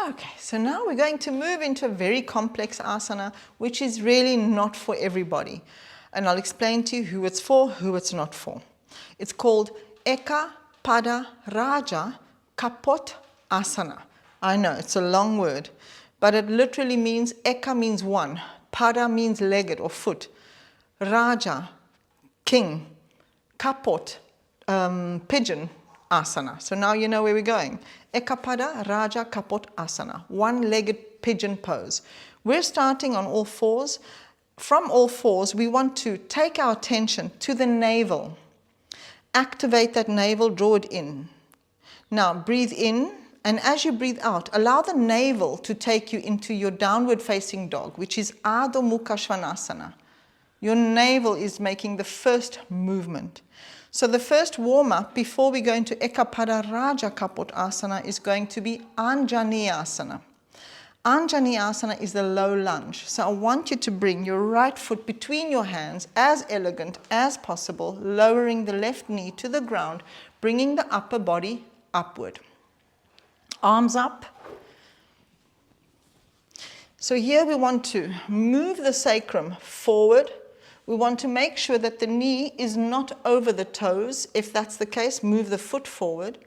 Okay, so now we're going to move into a very complex asana, which is really not for everybody. And I'll explain to you who it's for, who it's not for. It's called Eka Pada Raja Kapotasana. I know, it's a long word, but it literally means, Eka means one, Pada means legged or foot, Raja, king, Kapot, pigeon, asana. So now you know where we're going. Eka Pada Raja Kapotasana, one-legged pigeon pose. We're starting on all fours. From all fours, we want to take our attention to the navel. Activate that navel, draw it in. Now breathe in, and as you breathe out, allow the navel to take you into your downward facing dog, which is Adho Mukha Svanasana. Your navel is making the first movement. So the first warm-up before we go into Eka Pada Raja Kapotasana is going to be Anjaneyasana. Anjaneyasana is the low lunge. So I want you to bring your right foot between your hands, as elegant as possible, lowering the left knee to the ground, bringing the upper body upward. Arms up. So here we want to move the sacrum forward. We want to make sure that the knee is not over the toes. If that's the case, move the foot forward.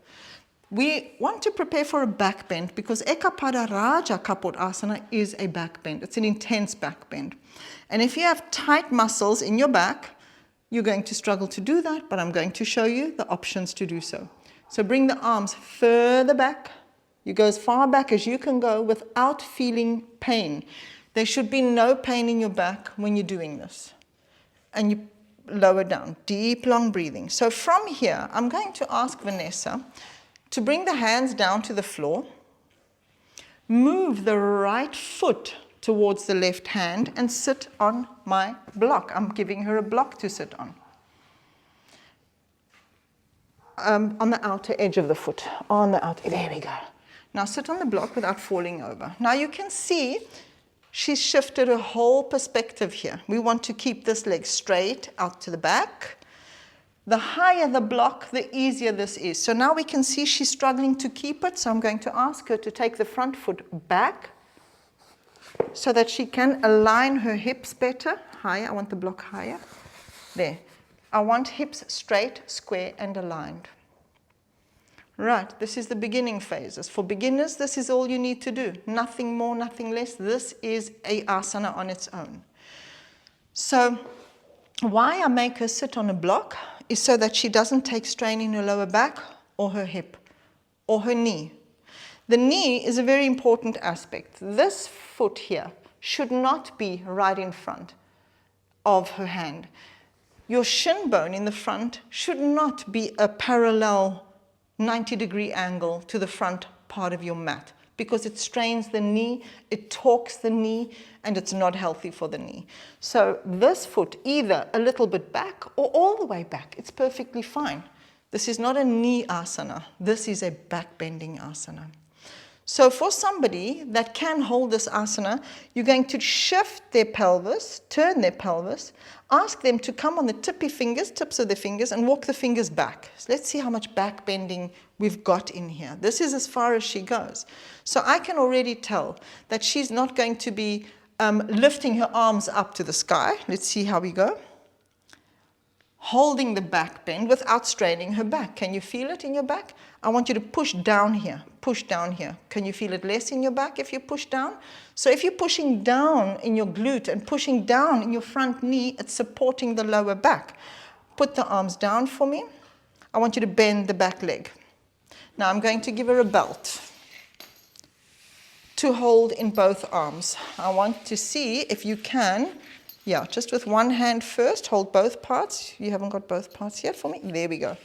We want to prepare for a back bend because Eka Pada Raja Kapotasana is a back bend. It's an intense back bend. And if you have tight muscles in your back, you're going to struggle to do that, but I'm going to show you the options to do so. So bring the arms further back. You go as far back as you can go without feeling pain. There should be no pain in your back when you're doing this. And you lower down, deep, long breathing. So from here, I'm going to ask Vanessa to bring the hands down to the floor, move the right foot towards the left hand, and sit on my block. I'm giving her a block to sit on the outer edge of the foot, on the outer, there we go. Now sit on the block without falling over. Now you can see she's shifted her whole perspective here. We want to keep this leg straight out to the back. The higher the block, the easier this is. So now we can see she's struggling to keep it. So I'm going to ask her to take the front foot back so that she can align her hips better. Higher, I want the block higher. There. I want hips straight, square, and aligned. Right, this is the beginning phases. For beginners, this is all you need to do. Nothing more, nothing less. This is a asana on its own. So why I make her sit on a block is so that she doesn't take strain in her lower back or her hip or her knee. The knee is a very important aspect. This foot here should not be right in front of her hand. Your shin bone in the front should not be a parallel 90-degree angle to the front part of your mat because it strains the knee, it torques the knee, and it's not healthy for the knee. So this foot either a little bit back or all the way back. It's perfectly fine. This is not a knee asana. This is a back bending asana. So for somebody that can hold this asana, you're going to shift their pelvis, turn their pelvis, ask them to come on the tips of their fingers, and walk the fingers back. So let's see how much back bending we've got in here. This is as far as she goes. So I can already tell that she's not going to be lifting her arms up to the sky. Let's see how we go. Holding the back bend without straining her back. Can you feel it in your back? I want you to push down here, push down here. Can you feel it less in your back if you push down? So if you're pushing down in your glute and pushing down in your front knee, it's supporting the lower back. Put the arms down for me. I want you to bend the back leg. Now I'm going to give her a belt to hold in both arms. I want to see if you can. Yeah, just with one hand first, hold both parts. You haven't got both parts yet for me? There we go.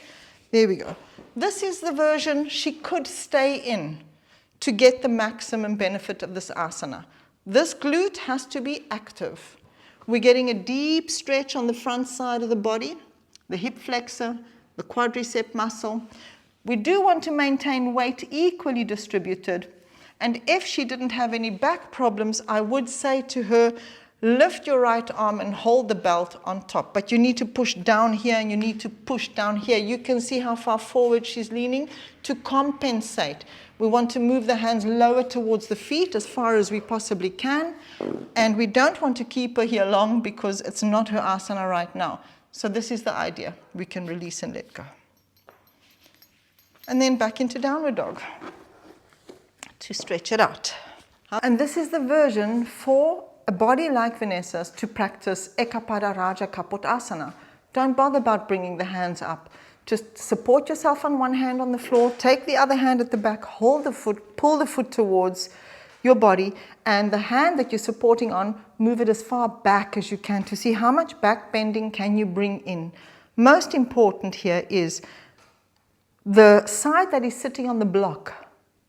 There we go. This is the version she could stay in to get the maximum benefit of this asana. This glute has to be active. We're getting a deep stretch on the front side of the body, the hip flexor, the quadricep muscle. We do want to maintain weight equally distributed. And if she didn't have any back problems, I would say to her, lift your right arm and hold the belt on top. But you need to push down here and you need to push down here. You can see how far forward she's leaning to compensate. We want to move the hands lower towards the feet as far as we possibly can. And we don't want to keep her here long because it's not her asana right now. So this is the idea. We can release and let go. And then back into downward dog to stretch it out. And this is the version for a body like Vanessa's to practice Eka Pada Raja Kapotasana. Don't bother about bringing the hands up. Just support yourself on one hand on the floor, take the other hand at the back, hold the foot, pull the foot towards your body, and the hand that you're supporting on, move it as far back as you can to see how much back bending can you bring in. Most important here is the side that is sitting on the block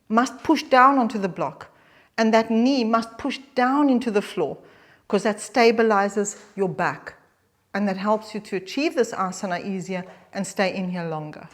must push down onto the block, and that knee must push down into the floor because that stabilizes your back and that helps you to achieve this asana easier and stay in here longer.